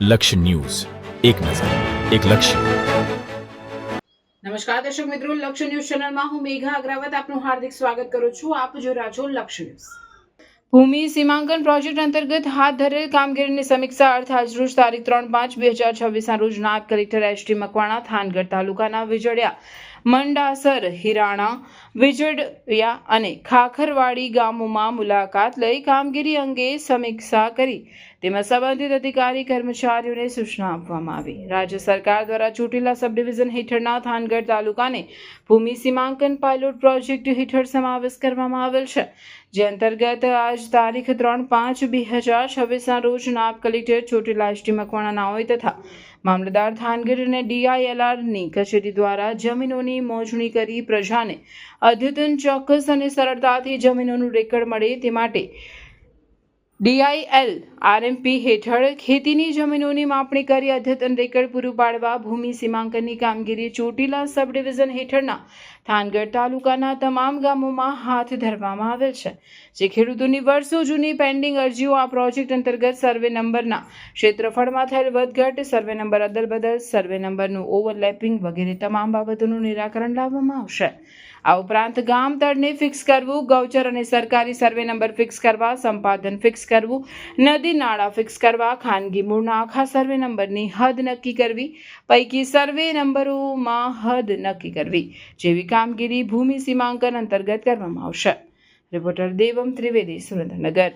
લક્ષ્ય ન્યૂઝ, એક નજર, એક લક્ષ્ય. નમસ્કાર દર્શક મિત્રો, લક્ષ્ય ન્યૂઝ ચેનલમાં હું મેઘા અગ્રવાલ આપનું હાર્દિક સ્વાગત કરું છું. આપ જોઈ રહ્યા છો લક્ષ્ય ન્યૂઝ. ભૂમિ સીમાંકન પ્રોજેક્ટ અંતર્ગત હાથ ધરેલ કામગીરીની સમીક્ષા અર્થ આજરોજ તારીખ 3/5/2026 રોજ નાયબ કલેક્ટર એસ.ટી. મકવાણા થાનગઢ તાલુકાના વિજડિયા, મંડાસર, હિરાણા, વિજડિયા અને ખાખરવાડી ગામોમાં મુલાકાત લઈ કામગીરી અંગે સમીક્ષા કરી તેમાં સંબંધિત અધિકારી કર્મચારીઓને સૂચના આપવામાં આવી. રાજ્ય સરકાર દ્વારા ચૂંટેલા સબ ડિવિઝન હેઠળના થાનગઢ તાલુકાને ભૂમિ સીમાંકન પાયલોટ પ્રોજેક્ટ હેઠળ સમાવેશ કરવામાં આવેલ છે, જે અંતર્ગત આજ તારીખ 3/5/2026 રોજ નાયબ કલેક્ટર ચોટીલા એસ.ટી. મકવાણા નાઓએ તથા મામલતદાર થાનગઢ અને DILRની કચેરી દ્વારા જમીનોની મોજણી કરી પ્રજાને અદ્યતન, ચોક્કસ અને સરળતાથી જમીનોનું રેકર્ડ મળે તે માટે DIL RMP હેઠળ ખેતીની જમીનોની માપણી કરી અદ્યતન રેકર્ડ પૂરું પાડવા ભૂમિ સીમાંકનની કામગીરી ચોટીલા સબ ડિવિઝન હેઠળના થાનગઢ તાલુકાના તમામ ગામોમાં હાથ ધરવામાં આવેલ છે, જે ખેડૂતોની વર્ષો જૂની પેન્ડિંગ અરજીઓ આ પ્રોજેક્ટ અંતર્ગત સર્વે નંબરના ક્ષેત્રફળમાં થયેલ વધઘટ, સર્વે નંબર અદલબદલ, સર્વે નંબરનું ઓવરલેપિંગ વગેરે તમામ બાબતોનું નિરાકરણ લાવવામાં આવશે. આ ઉપરાંત ગામ તળને ફિક્સ કરવું, ગૌચર અને સરકારી સર્વે નંબર ફિક્સ કરવા, સંપાદન ફિક્સ કરવું, નદી નાળા ફિક્સ કરવા, ખાનગી મૂળના આખા સર્વે નંબરની હદ નક્કી કરવી, પૈકી સર્વે નંબરોમાં હદ નક્કી કરવી જેવી કામગીરી ભૂમિ સીમાંકન અંતર્ગત કરવામાં આવશે. રિપોર્ટર દેવમ ત્રિવેદી, સુરેન્દ્રનગર.